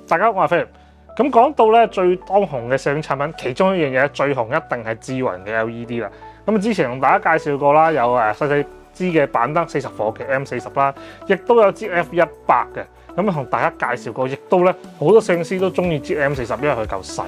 大家好，我係 Philip。咁講到咧最當紅嘅攝影產品，其中一樣嘢最紅一定係智雲嘅 LED 啦。咁之前同大家介紹過啦，有細支嘅板燈40火嘅 M40啦，亦都有支 F100嘅。咁同大家介紹過，亦都咧好多攝影師都中意支 M40，因為佢夠細。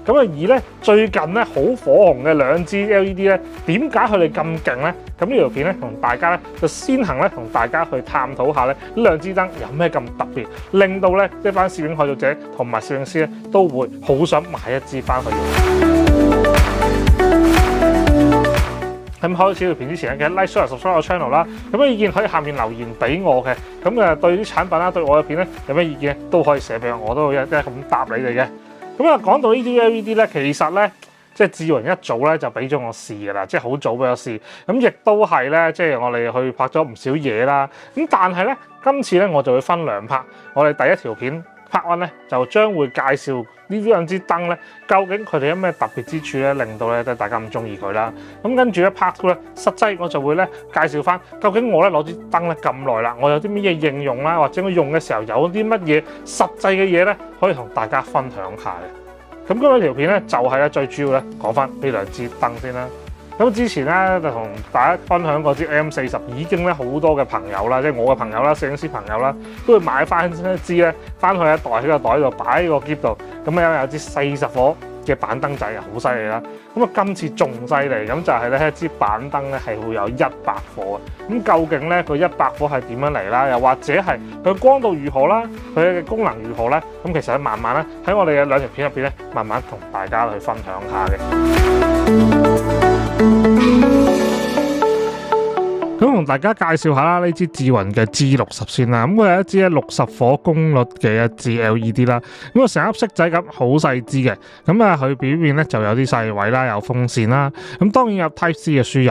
咁而咧最近咧好火紅嘅兩支 LED 咧，點解佢哋咁勁咧？咁呢條片咧同大家咧就先行咧同大家去探討下咧呢兩支燈有咩咁特別，令到咧一班攝影愛好者同埋攝影師咧都會好想買一支翻去用。咁開始條片之前咧，記得 like、share、subscribe 我 channel 啦。有咩意見可以下面留言俾我嘅。咁對啲產品啦，對我嘅片咧有咩意見咧都可以寫俾我，我都會一咁答你哋嘅。咁講到呢啲 LED 咧，其實咧即係智雲一早咧就俾咗我試㗎啦，即係好早俾我試。咁亦都係咧，即係我哋去拍咗唔少嘢啦。咁但係咧，今次咧我就會分兩 part。我哋第一條片 part 1咧就將會介紹呢兩支燈咧，究竟佢哋有咩特別之處咧，令到咧大家咁中意佢啦。咁跟住咧 part 2咧，實際我就會咧介紹翻究竟我咧攞支燈咧咁耐啦，我有啲乜嘢應用啦，或者我用嘅時候有啲乜嘢實際嘅嘢咧，可以同大家分享下嘅。咁今日條片咧就係咧最主要咧講翻呢兩支燈先啦。咁之前咧就同大家分享過支 M40，已經咧好多嘅朋友啦，即係我嘅朋友啦、攝影師朋友啦，都會買翻一支咧，翻去袋喺個袋度擺喺個篋度。咁有支40火嘅板燈仔啊，好犀利啦！咁今次仲犀利，咁就係咧一支板燈咧係會有100火嘅。咁究竟咧佢100火係點樣嚟啦？又或者係佢光度如何啦？佢嘅功能如何咧？咁其實咧慢慢咧喺我哋嘅兩條片入邊咧，慢慢同大家去分享下嘅。咁同大家介紹下啦，呢支智雲嘅 G60先啦。咁佢係一支60火功率嘅一支 LED 啦。咁成粒色仔咁好細支嘅。咁佢表面咧就有啲細位啦，有風扇啦。咁當然有 Type C 嘅輸入。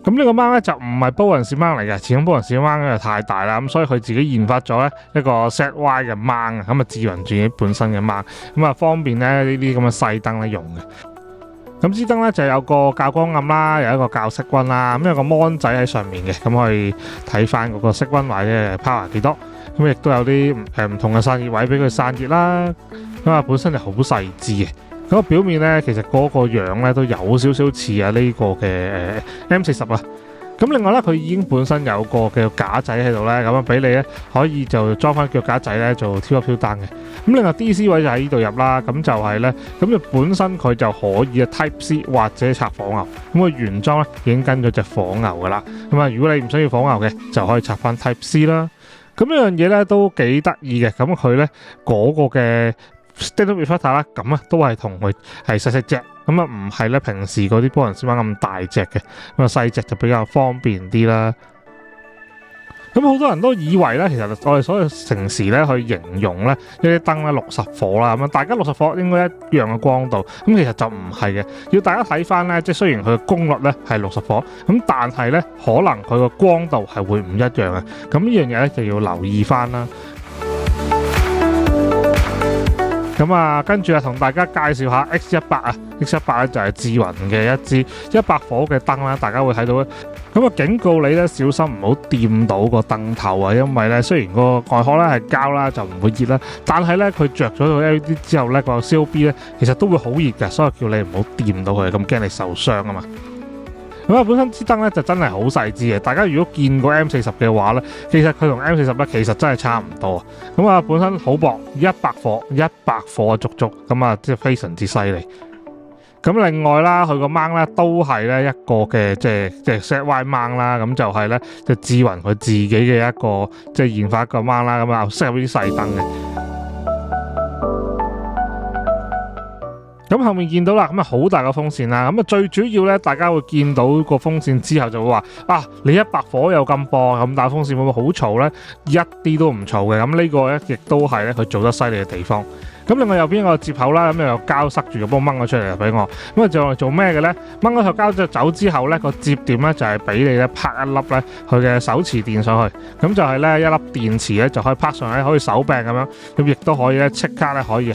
咁呢個掹咧就唔係波紋線掹嚟嘅，始終波紋線掹咧太大啦。咁所以佢自己研發咗咧一個 ZY 嘅掹啊。咁智雲自己本身嘅掹，咁方便咧呢啲咁嘅細燈咧用嘅。咁支燈咧就有個校光暗啦，有一個校色溫啦，咁有個 mon 仔喺上面嘅，咁可以睇翻嗰個色溫或者 power 幾多，咁亦都有啲唔同嘅散熱位俾佢散熱啦。咁本身就好細支嘅，咁表面咧其實嗰個樣咧都有少少似呢個嘅M40啊。咁另外咧，佢已經本身有個嘅架仔喺度咧，咁俾你咧可以就裝翻腳架仔咧做挑一挑燈嘅。咁另外 DC 位就喺呢度入啦，咁就係咧，咁就本身佢就可以 Type C 或者插火牛。咁個原裝咧已經跟咗隻火牛噶啦。咁如果你唔需要火牛嘅，就可以插翻 Type C 啦。咁呢樣嘢咧都幾得意嘅。咁佢咧嗰個嘅 Standard Reflector 啦，咁都係同佢係細細隻。咁唔係咧平時嗰啲波紋線掹咁大隻嘅，咁細隻就比較方便啲啦。咁好多人都以為咧，其實我哋所謂城市咧去形容咧一啲燈咧60火啦，咁大家60火應該一樣嘅光度，咁其實就唔係嘅。要大家睇翻咧，即係雖然佢嘅功率咧係60火，咁但係咧可能佢個光度係會唔一樣嘅。咁呢樣嘢咧就要留意翻啦。咁跟住同大家介紹下 X100啊 ，X100咧就係智雲嘅一支100火嘅燈啦，大家會睇到咧。咁警告你咧，小心唔好掂到個燈頭啊，因為咧雖然個外殼咧係膠啦，就唔會熱啦，但係咧佢着咗個 LED 之後咧個 COB 咧其實都會好熱嘅，所以叫你唔好掂到佢，咁驚你受傷啊嘛。咁本身支燈咧就真係好細支嘅，大家如果見過 M40嘅話咧，其實佢同 M40咧其實真係差唔多。咁本身好薄，100火足足，咁即係非常之犀利。咁另外啦，佢個掹咧都係咧一個嘅即係 ZY 掹啦，咁就係咧就智雲佢自己嘅一個即係研發一個掹啦，咁適合呢啲細燈嘅。咁後面見到啦，咁好大個風扇啦，咁最主要咧，大家會見到個風扇之後就會話你100火又咁薄咁大風扇會唔會好嘈咧？一啲都唔嘈嘅，咁呢個咧亦都係咧佢做得犀利嘅地方。咁另外右邊個接口啦，咁又膠塞住，幫我掹咗出嚟俾我。咁就做咩嘅咧？掹咗條膠走之後咧，個接點咧就係俾你咧拍一粒咧佢嘅手持電上去。咁就係咧一粒電池咧就可以拍上去，可以手柄咁樣，咁亦都可以咧即刻咧可以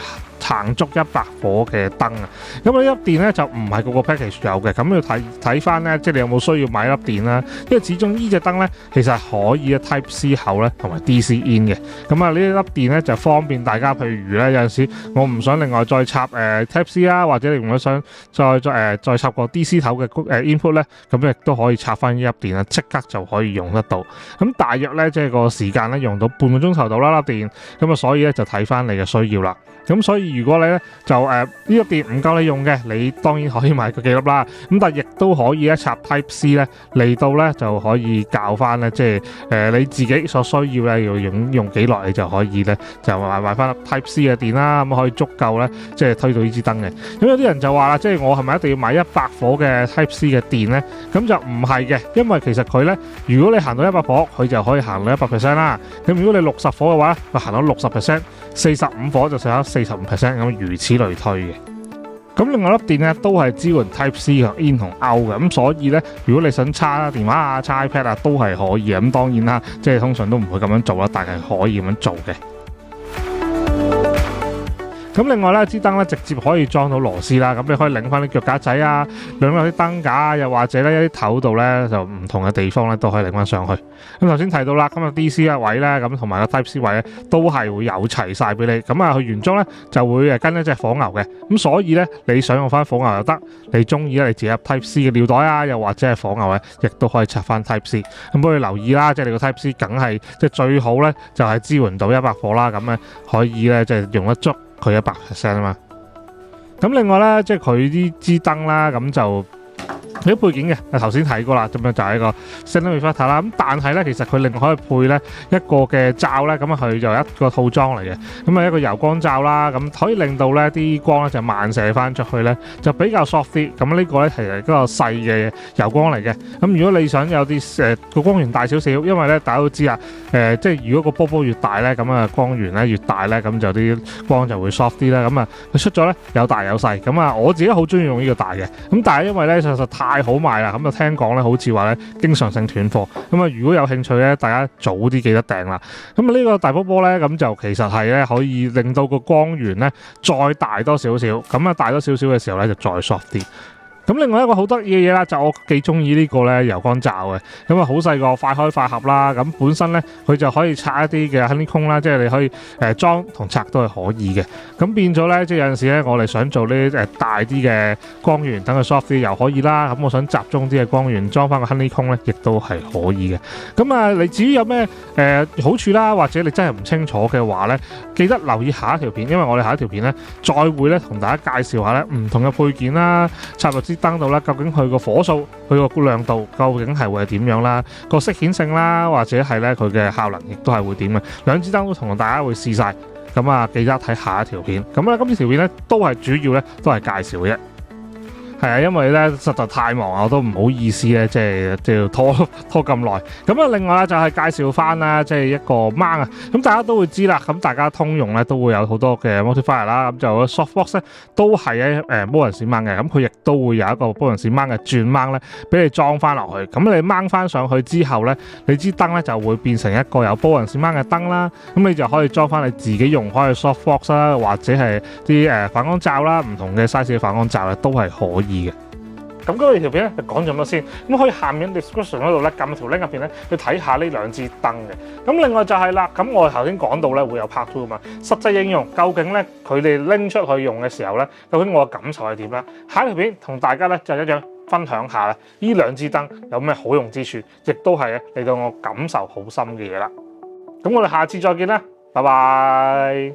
行足100火嘅燈啊。咁呢粒電咧就唔係個個 package 有嘅，咁要睇翻咧，即係你有冇需要買粒電啦。因為始終呢隻燈咧其實可以 Type C 口咧同埋 DC in 嘅。咁啊呢粒電咧就方便大家，譬如咧有陣時我唔想另外再插Type C 啦，或者你唔想再插個 DC 頭嘅input 咧，咁亦都可以插翻呢粒電啦，即刻就可以用得到。咁大約咧即係個時間咧用到半個鐘頭到啦粒電，咁啊所以咧就睇翻你嘅需要啦。咁所以如果你咧就呢粒電唔夠你用嘅，你當然可以買個幾粒啦。咁但係亦都可以插 Type C 咧嚟到咧就可以校翻咧，即係你自己所需要咧要用幾耐，你就可以咧就買翻粒 Type C 嘅電啦，咁可以足夠咧即係推到呢支燈嘅。咁有啲人就話啦，即係我係咪一定要買100火嘅 Type C 嘅電咧？咁就唔係嘅，因為其實佢咧如果你行到100火，佢就可以行到100% 啦。咁如果你60火嘅話，佢行到60%。45火就上咗45%，咁如此類推嘅。咁另外粒電咧都係支援 Type C 同 In 同 Out 嘅，咁所以咧如果你想插電話啊、插 iPad 啊都係可以嘅。咁當然啦，即係通常都唔會咁樣做啦，但係可以咁樣做嘅。咁另外咧，支燈咧直接可以裝到螺絲啦，咁你可以擰翻啲腳架仔啊，擰翻啲燈架啊，又或者咧一啲頭度咧就唔同嘅地方咧都可以擰翻上去。咁頭先提到啦，咁啊 DC 一位咧，咁同埋個 Type C 位咧都係會有齊晒俾你。咁啊，佢原裝咧就會跟一隻火牛嘅，咁所以咧你想用翻火牛又得，你中意咧你自己入 Type C 嘅尿袋啊，又或者係火牛咧，亦都可以插翻 Type C。咁不過留意啦，即係你個 Type C 梗係即係最好咧，就係支援到100火啦，咁咧可以咧即係用得足佢100% 啊嘛。咁另外咧，即係佢呢支燈啦，咁就有啲配件嘅，頭先睇過啦，咁樣就係一個 Center Reflector 啦。咁但係咧，其實佢另外可以配咧一個嘅罩咧，咁佢就一個套裝嚟嘅。咁啊一個柔光罩啦，咁可以令到咧啲光咧就漫射翻出去咧，就比較 soft 啲。咁呢個咧係一個細嘅柔光嚟嘅。咁如果你想有啲個光源大少少，因為咧大家都知啊，即係如果個波波越大咧，咁啊光源咧越大咧，咁就啲光就會 soft 啲啦。咁啊佢出咗咧有大有細。咁啊我自己好中意用呢個大嘅。咁但係因為咧實在太好賣啦，咁就聽講咧好似話咧經常性斷貨。咁啊如果有興趣咧，大家早啲記得訂啦。咁啊呢個大波波咧，咁就其實係咧可以令到個光源咧再大多少少。咁啊大多少少嘅時候咧就再 soft 啲。咁另外一個好得意嘅嘢啦，就我幾中意呢個咧柔光罩嘅，咁啊好細個快開快合啦，咁本身咧佢就可以拆一啲嘅 honeycomb啦，即係你可以裝同拆都係可以嘅，咁變咗咧即係有陣時咧我哋想做呢啲大啲嘅光源，等佢 soft 啲又可以啦，咁我想集中啲嘅光源裝翻個 honeycomb咧，亦都係可以嘅。咁啊你至於有咩好處啦，或者你真係唔清楚嘅話咧，記得留意下一條片，因為我哋下一條片咧再會咧同大家介紹下咧唔同嘅配件啦，插入支燈度啦，究竟佢個火數、佢個亮度究竟係會係點樣啦？個色顯性啦，或者係咧佢嘅效能亦都係會點嘅。兩支燈都同大家會試晒，咁啊記得睇下一條片。咁咧今次條片咧都係主要咧都係介紹嘅啫。係啊，因為咧實在太忙啊，我都唔好意思咧，即係要拖咁耐。咁啊，另外咧就係介紹翻啦，即係一個掹啊。咁大家都會知啦，咁大家通用咧都會有好多嘅 multiplier 啦。咁就 softbox 咧都係喺波紋線掹嘅。咁佢亦都會有一個波紋線掹嘅轉掹咧，俾你裝翻落去。咁你掹翻上去之後咧，你支燈咧就會變成一個有波紋線掹嘅燈啦。咁你就可以裝翻你自己用開嘅 softbox 啦，或者係啲反光罩啦，唔同嘅 size 嘅反光罩咧都係可以。咁嗰條片咧就講咗咁多先，咁可以下面 description 嗰度咧撳條 link 入邊咧去睇下呢兩支燈嘅。咁另外就係啦，咁我頭先講到咧會有 part 2啊嘛，實際應用究竟咧佢哋拎出去用嘅時候咧，究竟我嘅感受係點咧？下一條片同大家咧就一樣分享下啦，呢兩支燈有咩好用之處，亦都係令到我感受好深嘅嘢啦。咁我哋下次再見啦，拜拜。